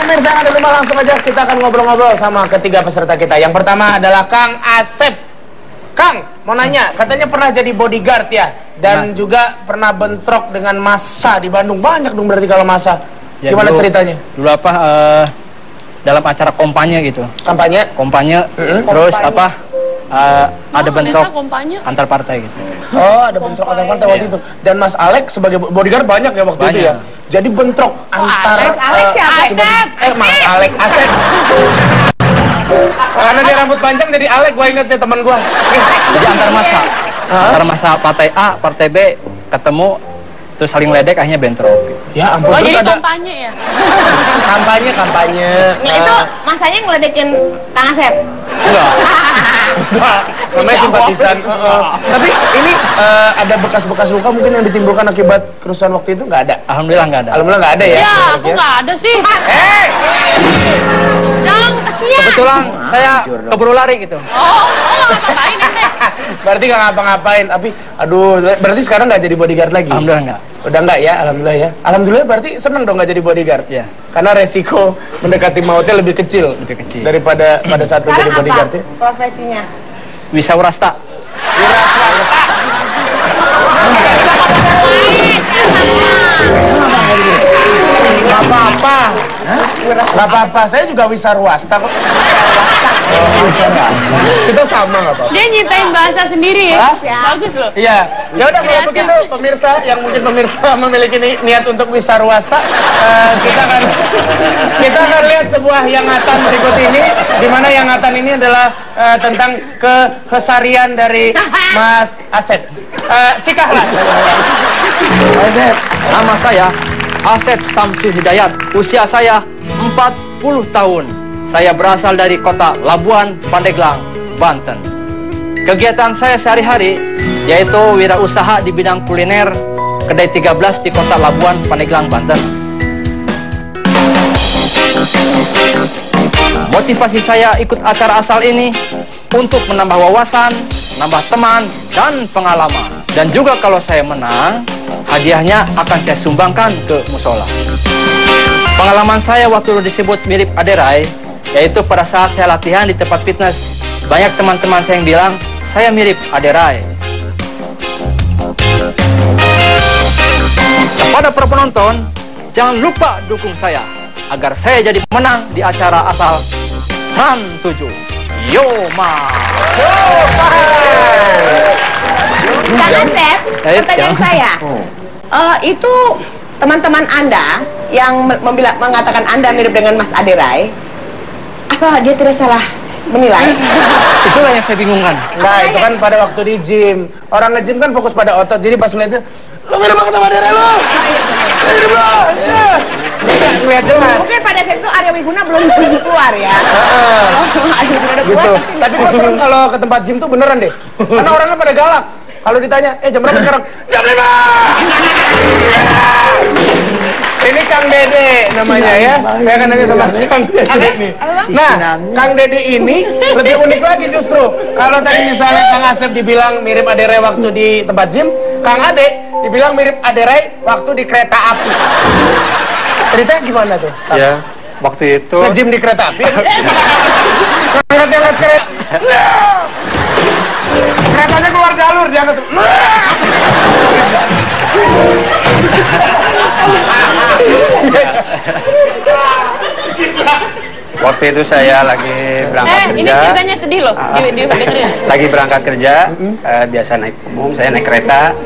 pemirsa yang ada di rumah, langsung aja kita akan ngobrol-ngobrol sama ketiga peserta kita. Yang pertama adalah Kang Asep. Kang, mau nanya, katanya pernah jadi bodyguard ya? Dan juga pernah bentrok dengan massa di Bandung. Banyak dong berarti kalau massa. Ya, gimana dulu, ceritanya? Dulu apa, dalam acara kampanye gitu. Kampanye? Kampanye, terus apa, ada bentrok antar partai gitu. Oh, ada bentrok antar partai waktu itu. Dan Mas Alex sebagai bodyguard banyak ya waktu itu ya? Jadi bentrok antar... Mas Alex siapa? Asep! Mas Alex, Asep. Karena dia rambut panjang jadi Alek, gue inget deh teman gue. Jadi antar masa partai A, partai B ketemu, terus saling ledek, akhirnya bentrok. Ya ampun. Oh, jadi kampanye ya? Kampanye. Nah, itu masanya ngeledekin Kang Asep? Enggak, namanya simpatisan. Tapi ini ada bekas-bekas luka mungkin yang ditimbulkan akibat kerusuhan waktu itu? Nggak ada? Alhamdulillah nggak ada. Alhamdulillah nggak ada ya? Ya, aku nggak ada sih. Yang kesian. Kebetulan saya keburu lari gitu. Oh, ngapain ente? Berarti nggak ngapa-ngapain, tapi aduh, berarti sekarang nggak jadi bodyguard lagi? Alhamdulillah nggak. Udah nggak ya, alhamdulillah ya. Alhamdulillah berarti seneng dong nggak jadi bodyguard? Iya. Karena resiko mendekati mautnya lebih kecil daripada pada saat menjadi bodyguard ya. Profesinya? Wisawrasta. Wira swasta. Gak apa-apa. Gak apa-apa, saya juga wisarwasta kok. Kita sama gak apa-apa. Dia nyiptain bahasa sendiri ya? Bagus loh. Iya. Ya udah kalau begitu pemirsa yang mungkin pemirsa memiliki niat untuk wisarwasta, kita akan lihat sebuah yangatan berikut ini, di mana yangatan ini adalah tentang kehesarian dari Mas Asep. Sikahlah. Asep, nama saya Asep Samsu Hidayat. Usia saya 40 tahun. Saya berasal dari kota Labuan, Pandeglang, Banten. Kegiatan saya sehari-hari yaitu wirausaha di bidang kuliner, kedai 13 di kota Labuan, Pandeglang, Banten. Motivasi saya ikut acara asal ini untuk menambah wawasan, menambah teman, dan pengalaman. Dan juga kalau saya menang, hadiahnya akan saya sumbangkan ke musola. Pengalaman saya waktu disebut mirip Aderai, yaitu pada saat saya latihan di tempat fitness, banyak teman-teman saya yang bilang, saya mirip Aderai. Kepada para penonton, jangan lupa dukung saya, agar saya jadi menang di acara asal Tran 7. Yo, ma! Yo, Kang Asep, pertanyaan saya, itu teman-teman Anda yang mengatakan Anda mirip dengan Mas Aderai, apa dia tidak salah menilai? Itulah yang saya bingungkan. Nah, itu kan pada waktu di gym. Orang nge-gym kan fokus pada otot, jadi pas ngeliatnya, lo mirip banget sama Aderai lo! Mirip lo! Lihat jelas. Mungkin pada saat itu Arya Wiguna belum keluar ya. Gitu. Tapi kok serem kalau ke tempat gym tuh beneran deh. Karena orangnya pada galak. Kalau ditanya, jam berapa sekarang? Jam 5! Ini Kang Dede namanya ya. Saya akan nanya sama Kang Dede nih. Nah, Kang Dede ini lebih unik lagi justru. Kalau tadi misalnya Kang Asep dibilang mirip Aderai waktu di tempat gym, Kang Ade dibilang mirip Aderai waktu di kereta api. Ceritanya gimana tuh? Ya, waktu itu nge-gym di kereta api. Ngeliat kereta. Keretanya keluar jalur, dia tuh. waktu itu saya lagi berangkat kerja. Ini ceritanya sedih loh. Dengerin. Lagi berangkat kerja, biasa naik umum, saya naik kereta.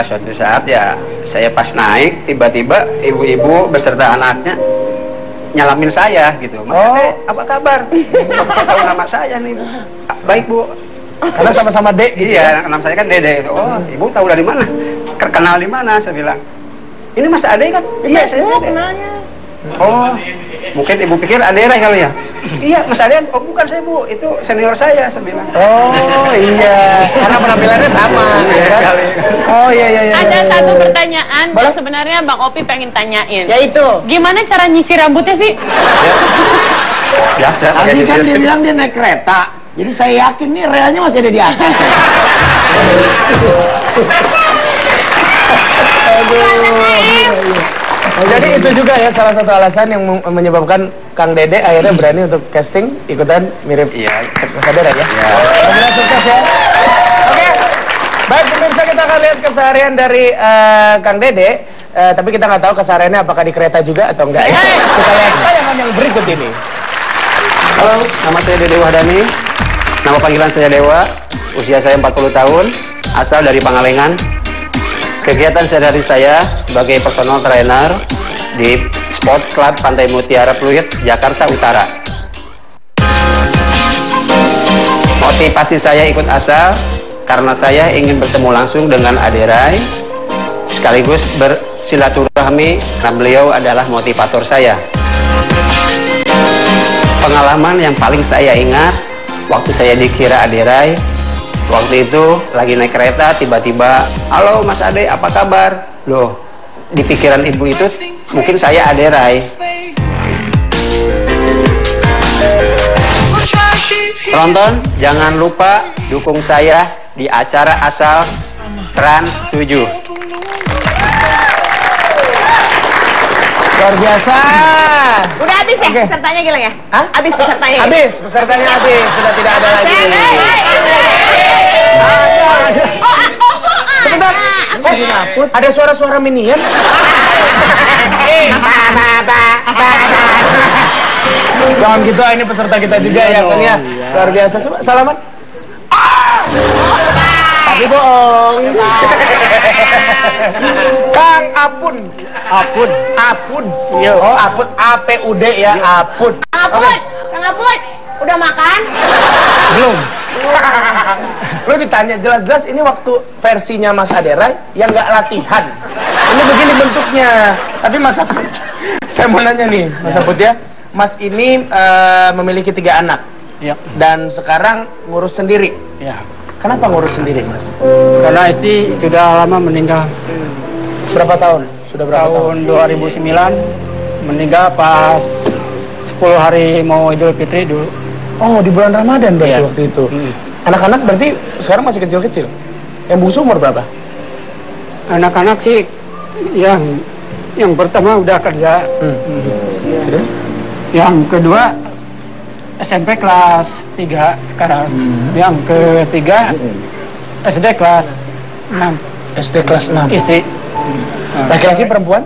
Suatu saat ya, saya pas naik, tiba-tiba ibu-ibu beserta anaknya nyalamin saya gitu. Mas Ade, apa kabar? Bapak tahu nama saya nih, Bu. Baik, Bu. Karena sama-sama Dek gitu. Iya, nama saya kan Dede. Oh, ibu tahu dari mana? Kenal di mana? Saya bilang. Ini Mas Ade kan? Iya, saya kenalnya. Oh, mungkin ibu pikir Aderai kali ya? Iya, Mas Ade. Oh, bukan saya, Bu. Itu senior saya bilang. Oh, iya. Karena penampilannya sama. Oh, iya. Ada satu pertanyaan yang sebenarnya Bang Opi pengen tanyain. Yaitu, gimana cara nyisir rambutnya sih? Biasa. Tadi kan dia bilang dia naik kereta. Jadi saya yakin nih relnya masih ada di atas. Jadi itu juga ya salah satu alasan yang menyebabkan Kang Dede akhirnya berani untuk casting ikutan mirip Mas Aderai ya. Semoga sukses ya. Oke. Baik pemirsa, kita akan lihat keseharian dari Kang Dede. Tapi kita nggak tahu kesehariannya apakah di kereta juga atau enggak ya. Kita lihat tayangan yang berikut ini. Halo, nama saya Dede Wahdani. Nama panggilan saya Dewa. Usia saya 40 tahun. Asal dari Pangalengan. Kegiatan sehari-hari saya sebagai personal trainer di Sport Club Pantai Mutiara Pluit, Jakarta Utara. Motivasi saya ikut ASA karena saya ingin bertemu langsung dengan Aderai, sekaligus bersilaturahmi karena beliau adalah motivator saya. Pengalaman yang paling saya ingat waktu saya dikira Aderai. Waktu itu lagi naik kereta, tiba-tiba, halo Mas Ade, apa kabar? Loh, di pikiran ibu itu mungkin saya Aderai. Penonton, jangan lupa dukung saya di acara asal Trans 7. Luar biasa. Udah habis ya pesertanya Gilang ya? Hah? Habis pesertanya ya? Habis, pesertanya habis. Sudah tidak ada lagi. Sebentar. Ada suara-suara minion. Jangan gitu, ini peserta kita juga ya Kang ya. Luar biasa. Coba salaman. Tapi bohong. Kang Apun. Apun. Oh, Apun. APUD ya, Apun. Apun, Kang Apun, udah makan? Belum. Lu ditanya jelas-jelas ini waktu versinya Mas Aderai yang nggak latihan. Ini begini bentuknya. Tapi Mas Aput, saya mau nanya nih, Mas Aput ya. Mas ini memiliki 3 anak. Ya. Dan sekarang ngurus sendiri. Ya. Kenapa ngurus sendiri, Mas? Karena istri sudah lama meninggal. Berapa tahun? Sudah berapa tahun? Tahun 2009 meninggal pas 10 hari mau Idul Fitri dulu. Oh, di bulan Ramadan berarti Iya. waktu itu. Anak-anak berarti sekarang masih kecil-kecil. Yang bungsu umur berapa? Anak-anak sih yang pertama udah kerja. Terus? Yang kedua SMP kelas 3 sekarang. Yang ketiga SD kelas 6. SD kelas 6. Istri. Laki-laki perempuan?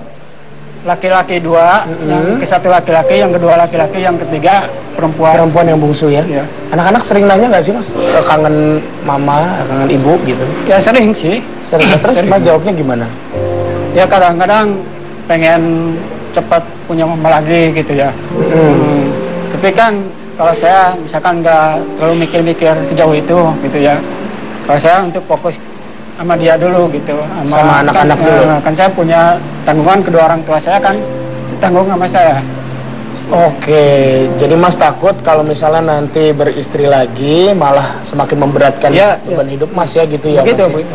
Laki-laki 2, yang ke satu laki-laki, yang kedua laki-laki, yang ketiga perempuan. Perempuan yang bungsu ya? Iya. Anak-anak sering nanya nggak sih Mas? Kangen mama, kangen ibu gitu? Ya sering sih. Sering. Terus Sering. Mas jawabnya gimana? Ya kadang-kadang pengen cepat punya mama lagi gitu ya. Tapi kan kalau saya misalkan nggak terlalu mikir-mikir sejauh itu gitu ya. Kalau saya untuk fokus sama dia dulu gitu, Sama anak-anak dulu. Kan saya punya tanggungan, kedua orang tua saya kan tanggung sama saya. Oke, jadi Mas takut kalau misalnya nanti beristri lagi malah semakin memberatkan beban hidup Mas ya gitu ya? Begitu, Mas, begitu.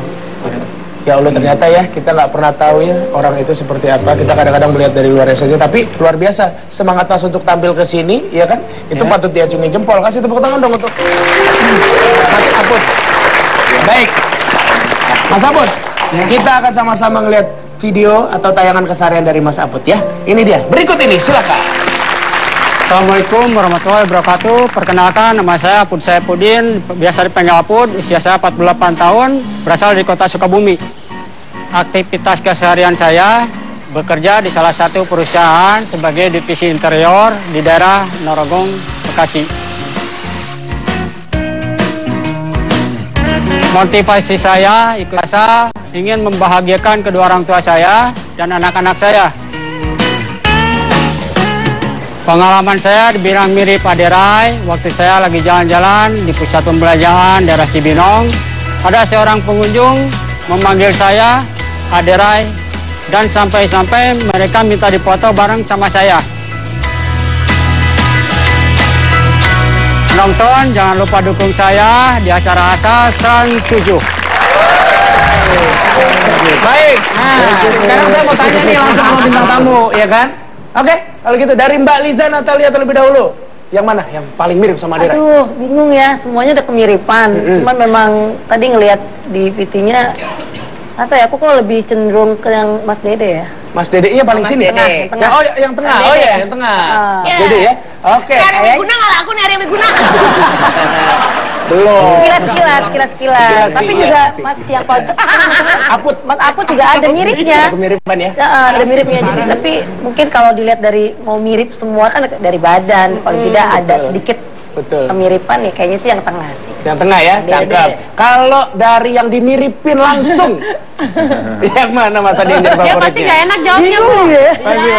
Ya Allah, ternyata ya kita nggak pernah tahu ya orang itu seperti apa. Kita kadang-kadang melihat dari luarnya saja, tapi luar biasa semangat Mas untuk tampil ke sini, ya kan? Itu patut diacungi jempol. Kasih tepuk tangan dong untuk Mas Aput. Baik, Mas Aput, kita akan sama-sama ngelihat video atau tayangan keseharian dari Mas Aput ya. Ini dia, berikut ini, silakan. Assalamualaikum warahmatullahi wabarakatuh. Perkenalkan, nama saya Aput Saifuddin, biasa dipanggil Aput, usia saya 48 tahun, berasal dari kota Sukabumi. Aktivitas keseharian saya bekerja di salah satu perusahaan sebagai divisi interior di daerah Narogong, Bekasi. Motivasi saya ikut ASA ingin membahagiakan kedua orang tua saya dan anak-anak saya. Pengalaman saya dibilang mirip Aderai. Waktu saya lagi jalan-jalan di pusat pembelajaran daerah Cibinong, ada seorang pengunjung memanggil saya Aderai dan sampai-sampai mereka minta dipoto bareng sama saya. Penonton, jangan lupa dukung saya di acara ASA Trans 7. Baik, sekarang saya mau tanya nih langsung sama bintang tamu, ya kan? Oke, kalau gitu dari Mbak Liza Natalia terlebih dahulu. Yang mana yang paling mirip sama Aderai? Aduh, bingung ya, semuanya ada kemiripan. Cuman memang tadi ngelihat di PT-nya Apa ya, aku kok lebih cenderung ke yang Mas Dede ya. Mas Dede nya paling sini. Yang tengah. Oh, yang tengah. Oh ya, yang tengah. Dede ya. Oke. Nyari Wiguna nggak laku nih, Wiguna. Belum. Sekilas. Tapi juga Mas siapa? Mas Aput juga ada miripnya. Kemiripan ya. Ada miripnya. Jadi tapi mungkin kalau dilihat dari mau mirip semua kan dari badan, paling tidak ada sedikit kemiripan ya, kayaknya sih yang tengah sih. Yang tengah ya, cakep. Kalau dari yang dimiripin langsung, yang mana Mas Adi yang jadi favoritnya? Ya pasti gak enak jawabnya, Bu. Masih.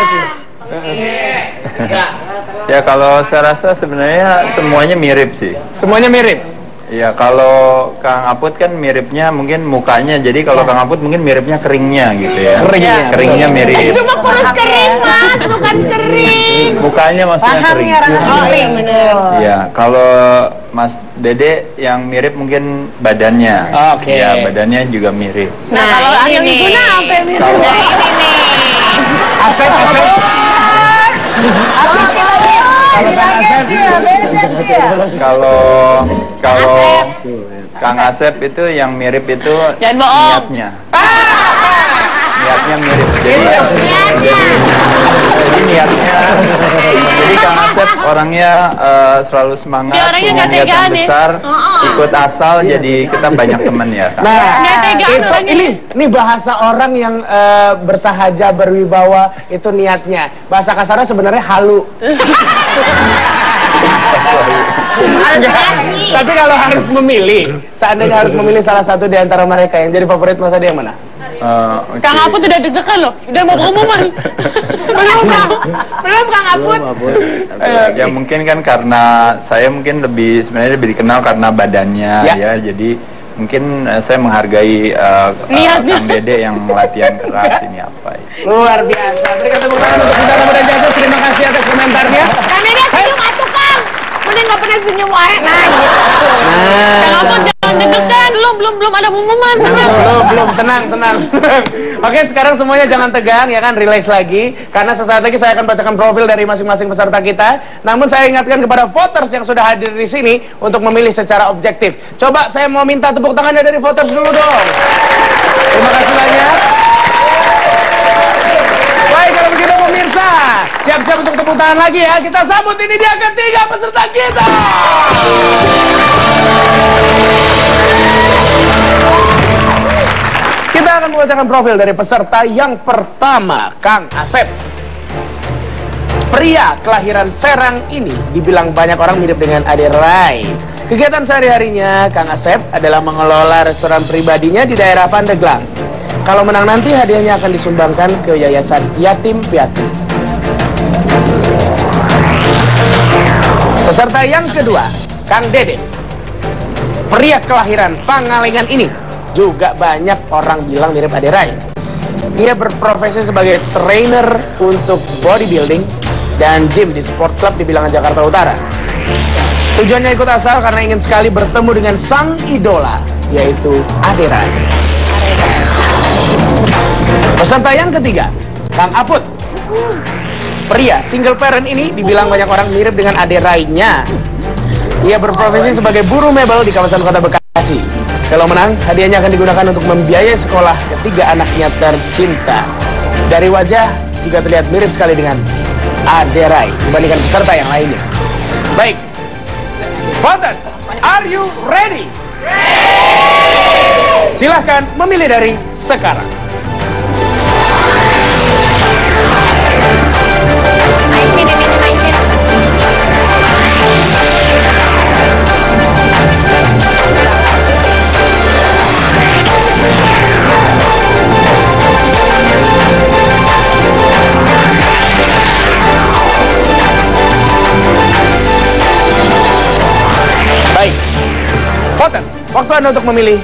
Ya kalau saya rasa sebenarnya semuanya mirip sih. Semuanya mirip? Ya kalau Kang Aput kan miripnya mungkin mukanya, jadi kalau Kang Aput mungkin miripnya keringnya gitu ya. Keringnya mirip. Itu mah kurus kering, Mas, bukan kering. Mukanya maksudnya kering. Kering, bener. Ya kalau Mas Dede yang mirip mungkin badannya. Oke. Ya badannya juga mirip. Nah, kalau Arya Wiguna sampai mirip. Nah, ini nih. Asep. Kalau Kang Asep itu yang mirip itu niatnya. Niatnya mirip. Jadi niatnya. Jadi Kang Asep orangnya selalu semangat, punya niat yang besar, ikut asal, jadi kita banyak teman ya. Nah, ini bahasa orang yang bersahaja, berwibawa, itu niatnya. Bahasa kasarnya sebenarnya halu. Tapi kalau harus memilih, seandainya harus memilih salah satu di antara mereka yang jadi favorit Mas Adi yang mana? Kang Aput udah deg-degan loh, udah mau pengumuman. Belum Kang Aput. Ya mungkin kan karena saya mungkin sebenarnya lebih dikenal karena badannya ya, jadi mungkin saya menghargai Kang Dede yang latihan keras ini apa ya. Luar biasa. Berikan tepuk tangan untuk Bintang Muda Jasus. Terima kasih atas komentarnya. Kang Dede senyum atuh Kang. Mending nggak pernah senyum wae. Nah, gitu. Kang Aput jangan deg-degan, belum ada pengumuman. Belum, tenang. Oke, sekarang semuanya jangan tegang ya kan, relax lagi karena sesaat lagi saya akan bacakan profil dari masing-masing peserta kita. Namun saya ingatkan kepada voters yang sudah hadir di sini untuk memilih secara objektif. Coba saya mau minta tepuk tangannya dari voters dulu dong. Terima kasih banyak. Baik, kalau begitu pemirsa, siap-siap untuk tepuk tangan lagi ya. Kita sambut, ini dia ketiga peserta kita. Kita akan membacakan profil dari peserta yang pertama, Kang Asep. Pria kelahiran Serang ini dibilang banyak orang mirip dengan Ade Rai. Kegiatan sehari-harinya Kang Asep adalah mengelola restoran pribadinya di daerah Pandeglang. Kalau menang nanti hadiahnya akan disumbangkan ke Yayasan Yatim Piatu. Peserta yang kedua, Kang Dede. Pria kelahiran Pangalengan ini juga banyak orang bilang mirip Ade Rai. Ia berprofesi sebagai trainer untuk bodybuilding dan gym di sport club di Bilangan Jakarta Utara. Tujuannya ikut asal karena ingin sekali bertemu dengan sang idola, yaitu Ade Rai. Peserta yang ketiga, Kang Aput. Pria single parent ini dibilang banyak orang mirip dengan Ade Rai-nya. Ia berprofesi sebagai buruh mebel di kawasan Kota Bekasi. Kalau menang, hadiahnya akan digunakan untuk membiayai sekolah ketiga anaknya tercinta. Dari wajah juga terlihat mirip sekali dengan Ade Rai dibandingkan peserta yang lainnya. Baik, voters, are you ready? Silahkan memilih dari sekarang. Baik, voters, waktu Anda untuk memilih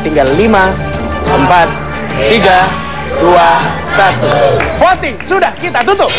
tinggal 5, 4, 3, 2, 1. Voting sudah kita tutup.